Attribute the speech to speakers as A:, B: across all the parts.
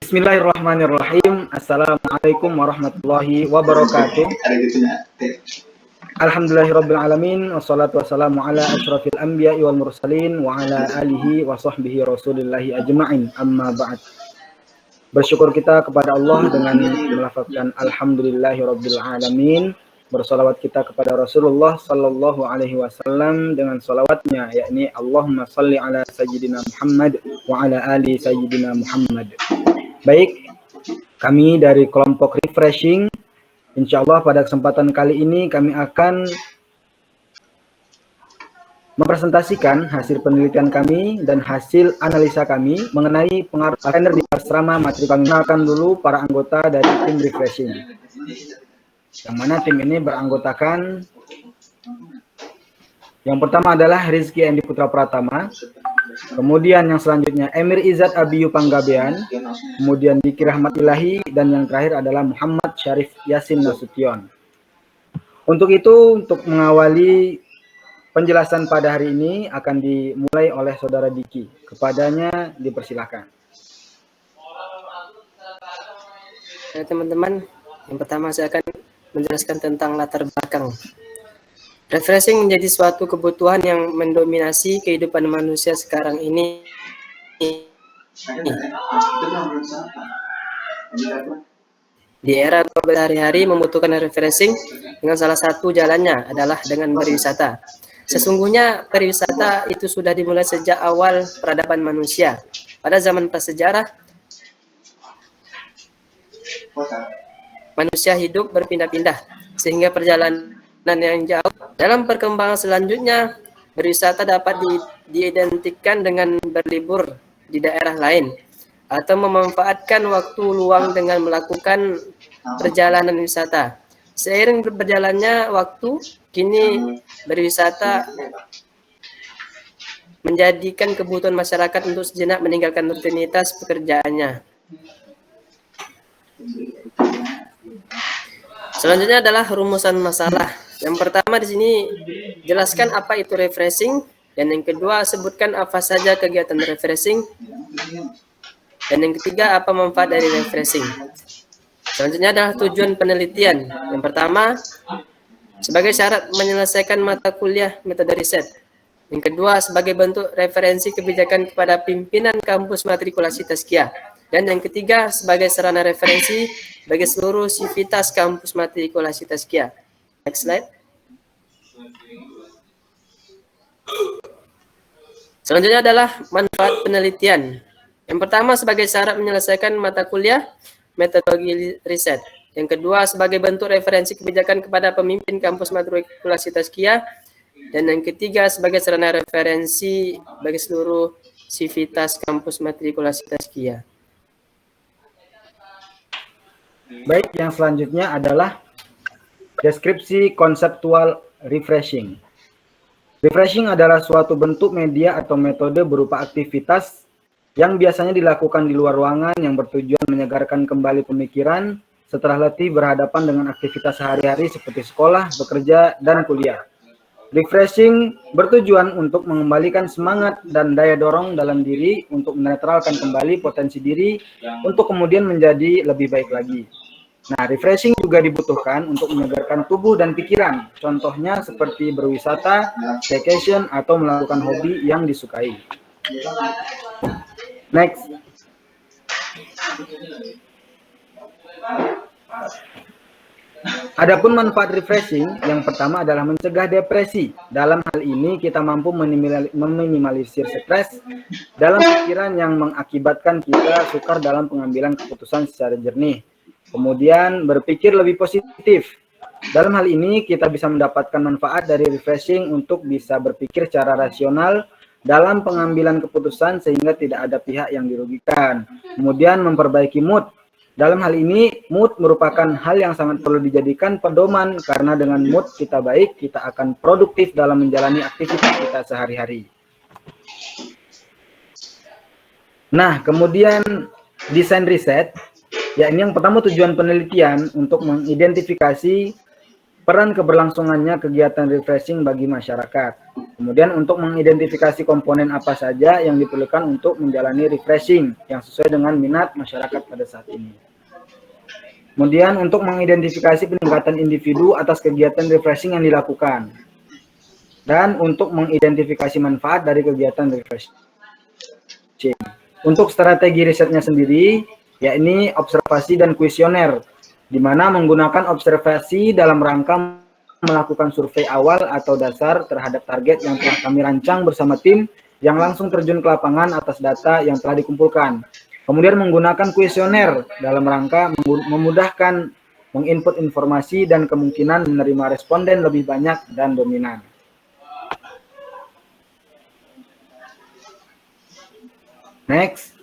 A: Bismillahirrahmanirrahim. Assalamualaikum warahmatullahi wabarakatuh. Alhamdulillahirabbil alamin wassalatu wassalamu ala asyrafil anbiya'i wal mursalin wa ala alihi wa sahbihi rasulillahi ajma'in. Amma ba'd. Bersyukur kita kepada Allah dengan melafazkan alhamdulillahirabbil alamin. Bersalawat kita kepada Rasulullah sallallahu alaihi wasallam dengan salawatnya, yakni Allahumma salli ala sayyidina Muhammad wa ala ali sayyidina Muhammad. Baik, kami dari kelompok Refreshing, insya Allah pada kesempatan kali ini kami akan mempresentasikan hasil penelitian kami dan hasil analisa kami mengenai pengaruh kalender di asrama matrikulasi. Kenalkan dulu para anggota dari tim Refreshing, yang mana tim ini beranggotakan, yang pertama adalah Rizky Endi Putra Pratama, kemudian yang selanjutnya Emir Izzat Abiyu Panggabean, kemudian Diki Rahmat Ilahi, dan yang terakhir adalah Muhammad Syarif Yasin Nasution. Untuk itu, untuk mengawali penjelasan pada hari ini akan dimulai oleh Saudara Diki. Kepadanya dipersilakan.
B: Ya, teman-teman, yang pertama saya akan menjelaskan tentang latar belakang. Refreshing menjadi suatu kebutuhan yang mendominasi kehidupan manusia sekarang ini. Di era sehari-hari membutuhkan refreshing, dengan salah satu jalannya adalah dengan berwisata. Sesungguhnya pariwisata itu sudah dimulai sejak awal peradaban manusia. Pada zaman prasejarah, manusia hidup berpindah-pindah sehingga perjalanan yang jauh. Dalam perkembangan selanjutnya, berwisata dapat diidentikan dengan berlibur di daerah lain atau memanfaatkan waktu luang dengan melakukan perjalanan wisata. Seiring berjalannya waktu, kini berwisata menjadikan kebutuhan masyarakat untuk sejenak meninggalkan rutinitas pekerjaannya. Selanjutnya adalah rumusan masalah. Yang pertama di sini jelaskan apa itu refreshing, dan yang kedua sebutkan apa saja kegiatan refreshing, dan yang ketiga apa manfaat dari refreshing. Selanjutnya adalah tujuan penelitian. Yang pertama, sebagai syarat menyelesaikan mata kuliah metode riset. Yang kedua, sebagai bentuk referensi kebijakan kepada pimpinan kampus matrikulasi Tazkiyah. Dan yang ketiga, sebagai sarana referensi bagi seluruh sivitas kampus matrikulasi Tazkiyah. Next slide. Selanjutnya adalah manfaat penelitian. Yang pertama, sebagai syarat menyelesaikan mata kuliah metodologi riset. Yang kedua, sebagai bentuk referensi kebijakan kepada pemimpin kampus matrikulasi Tazkiyah. Dan yang ketiga, sebagai sarana referensi bagi seluruh sivitas kampus matrikulasi Tazkiyah.
A: Baik, yang selanjutnya adalah deskripsi konseptual refreshing. Refreshing adalah suatu bentuk media atau metode berupa aktivitas yang biasanya dilakukan di luar ruangan yang bertujuan menyegarkan kembali pemikiran setelah letih berhadapan dengan aktivitas sehari-hari seperti sekolah, bekerja, dan kuliah. Refreshing bertujuan untuk mengembalikan semangat dan daya dorong dalam diri untuk menetralkan kembali potensi diri untuk kemudian menjadi lebih baik lagi. Nah, refreshing juga dibutuhkan untuk menyegarkan tubuh dan pikiran. Contohnya seperti berwisata, staycation, atau melakukan hobi yang disukai. Next. Adapun manfaat refreshing, yang pertama adalah mencegah depresi. Dalam hal ini kita mampu meminimalisir stres dalam pikiran yang mengakibatkan kita sukar dalam pengambilan keputusan secara jernih. Kemudian berpikir lebih positif. Dalam hal ini kita bisa mendapatkan manfaat dari refreshing untuk bisa berpikir secara rasional dalam pengambilan keputusan sehingga tidak ada pihak yang dirugikan. Kemudian memperbaiki mood. Dalam hal ini, mood merupakan hal yang sangat perlu dijadikan pedoman karena dengan mood kita baik, kita akan produktif dalam menjalani aktivitas kita sehari-hari. Nah, kemudian desain riset, yakni yang pertama tujuan penelitian untuk mengidentifikasi peran keberlangsungannya kegiatan refreshing bagi masyarakat. Kemudian untuk mengidentifikasi komponen apa saja yang diperlukan untuk menjalani refreshing yang sesuai dengan minat masyarakat pada saat ini. Kemudian untuk mengidentifikasi peningkatan individu atas kegiatan refreshing yang dilakukan. Dan untuk mengidentifikasi manfaat dari kegiatan refreshing. Untuk strategi risetnya sendiri, yakni observasi dan kuesioner, di mana menggunakan observasi dalam rangka melakukan survei awal atau dasar terhadap target yang telah kami rancang bersama tim yang langsung terjun ke lapangan atas data yang telah dikumpulkan. Kemudian menggunakan kuesioner dalam rangka memudahkan menginput informasi dan kemungkinan menerima responden lebih banyak dan dominan. Next.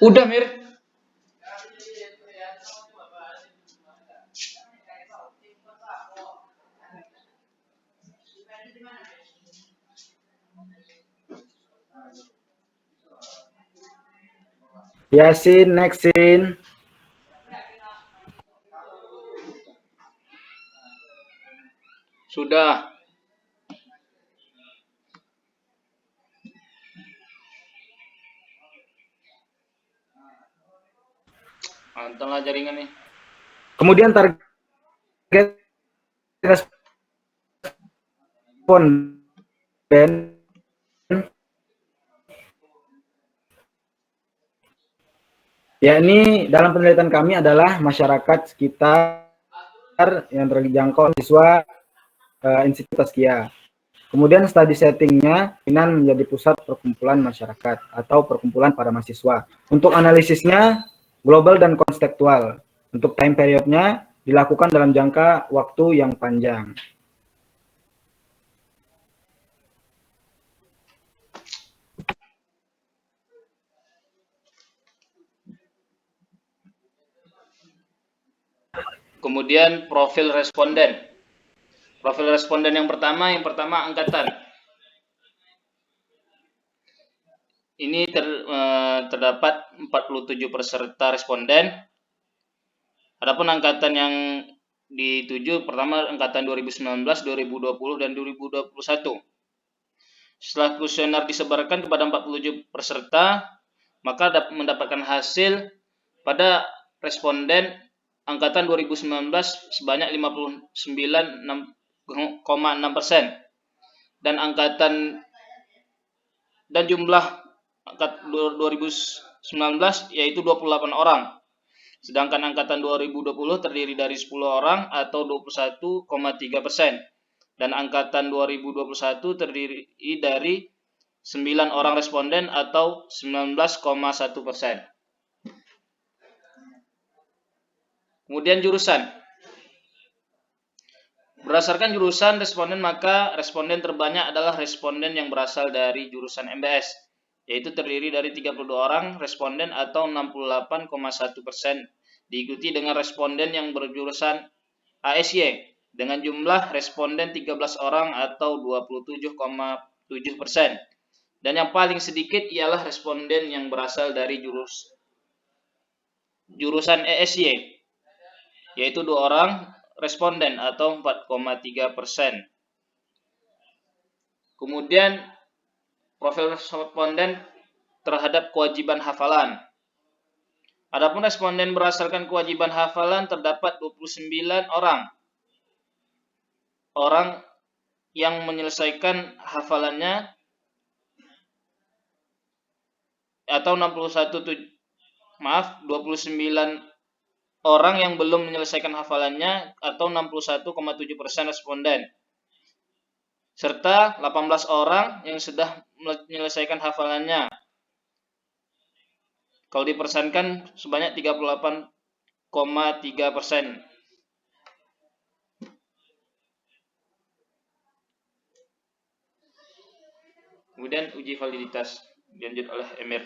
C: Udah, Mir.
A: Yasin, next scene.
C: Sudah. Mantap lah jaringan nih.
A: Kemudian target responden yakni dalam penelitian kami adalah masyarakat sekitar yang terjangkau siswa Institut Taskia. Kemudian study settingnya Pinan menjadi pusat perkumpulan masyarakat atau perkumpulan para mahasiswa. Untuk analisisnya global dan konstektual. Untuk time periodnya dilakukan dalam jangka waktu yang panjang.
C: Kemudian profil responden. Profil responden yang pertama angkatan. Ini terdapat 47 peserta responden. Adapun angkatan yang dituju pertama angkatan 2019, 2020 dan 2021. Setelah kuesioner disebarkan kepada 47 peserta, maka mendapatkan hasil pada responden angkatan 2019 sebanyak 59,6% dan jumlah angkatan 2019 yaitu 28 orang. Sedangkan angkatan 2020 terdiri dari 10 orang atau 21,3%. Dan angkatan 2021 terdiri dari 9 orang responden atau 19,1%. Kemudian jurusan. Berdasarkan jurusan responden, maka responden terbanyak adalah responden yang berasal dari jurusan MBS, yaitu terdiri dari 32 orang responden atau 68,1%, diikuti dengan responden yang berjurusan ASY dengan jumlah responden 13 orang atau 27,7%. Dan yang paling sedikit ialah responden yang berasal dari jurusan ESY, yaitu 2 orang responden atau 4,3%. Kemudian profil responden terhadap kewajiban hafalan. Adapun responden berdasarkan kewajiban hafalan terdapat 29 orang yang menyelesaikan hafalannya atau 29 orang yang belum menyelesaikan hafalannya atau 61,7% responden. Serta 18 orang yang sudah menyelesaikan hafalannya. Kalau dipersenkan sebanyak 38,3%. Kemudian uji validitas dilanjut oleh Emir.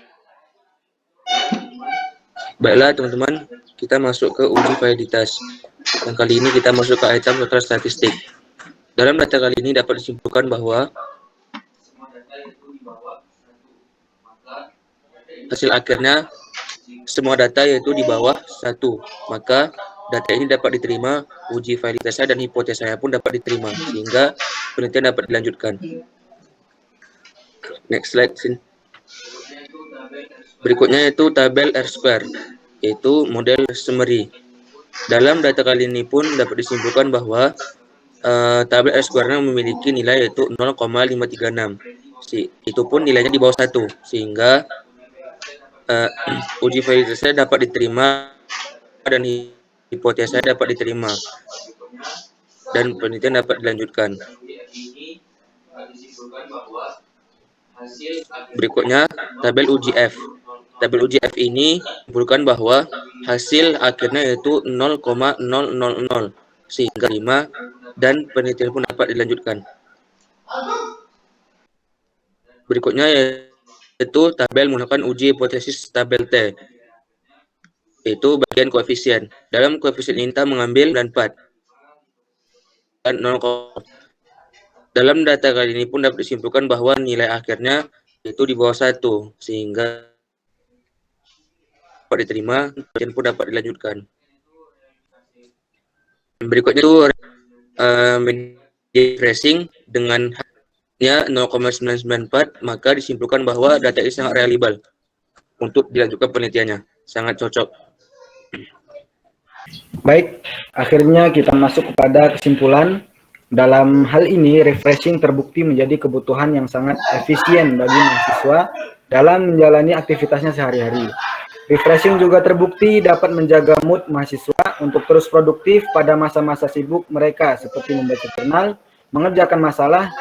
D: Baiklah teman-teman, kita masuk ke uji validitas. Dan kali ini kita masuk ke item total statistik. Dalam data kali ini dapat disimpulkan bahwa hasil akhirnya semua data yaitu di bawah 1. Maka data ini dapat diterima, uji validitasnya dan hipotesanya pun dapat diterima, sehingga penelitian dapat dilanjutkan. Next slide, Sin. Berikutnya yaitu tabel R-square, yaitu model summary. Dalam data kali ini pun dapat disimpulkan bahwa tabel R-square-nya memiliki nilai yaitu 0,536. Itu pun nilainya di bawah 1, sehingga uji validitasnya dapat diterima dan hipotesa dapat diterima dan penelitian dapat dilanjutkan. Berikutnya tabel uji F. Tabel uji F ini menunjukkan bahwa hasil akhirnya yaitu 0,000 sehingga 5 dan penelitian pun dapat dilanjutkan. Berikutnya yaitu tabel menggunakan uji hipotesis tabel T, yaitu bagian koefisien. Dalam koefisien ini kita mengambil 4 dan 0. Dalam data kali ini pun dapat disimpulkan bahwa nilai akhirnya yaitu di bawah 1, sehingga dapat diterima dan pun dapat dilanjutkan. Berikutnya itu refreshing dengan nya 0,994, maka disimpulkan bahwa data ini sangat reliable untuk dilanjutkan penelitiannya, sangat cocok.
A: Baik, akhirnya kita masuk kepada kesimpulan. Dalam hal ini, refreshing terbukti menjadi kebutuhan yang sangat efisien bagi mahasiswa dalam menjalani aktivitasnya sehari-hari. Refreshing juga terbukti dapat menjaga mood mahasiswa untuk terus produktif pada masa-masa sibuk mereka, seperti membaca jurnal, mengerjakan masalah,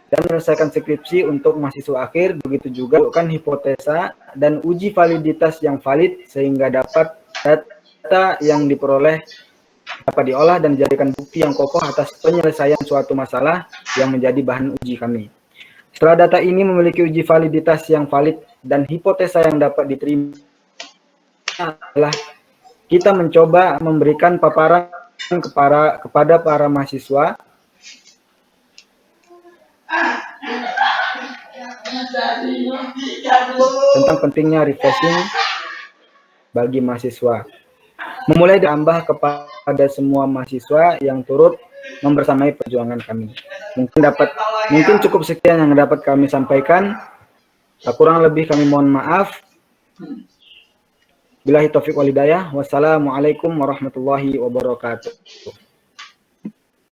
A: dan menyelesaikan skripsi untuk mahasiswa akhir. Begitu juga kan hipotesa dan uji validitas yang valid, sehingga dapat data yang diperoleh dapat diolah dan dijadikan bukti yang kokoh atas penyelesaian suatu masalah yang menjadi bahan uji kami. Setelah data ini memiliki uji validitas yang valid dan hipotesa yang dapat diterima, adalah kita mencoba memberikan paparan kepada para mahasiswa tentang pentingnya refreshing bagi mahasiswa. Memulai ditambah kepada semua mahasiswa yang turut membersamai perjuangan kami. Mungkin cukup sekian yang dapat kami sampaikan. Kurang lebih kami mohon maaf. Billahi taufiq wal hidayah. Wassalamualaikum warahmatullahi wabarakatuh.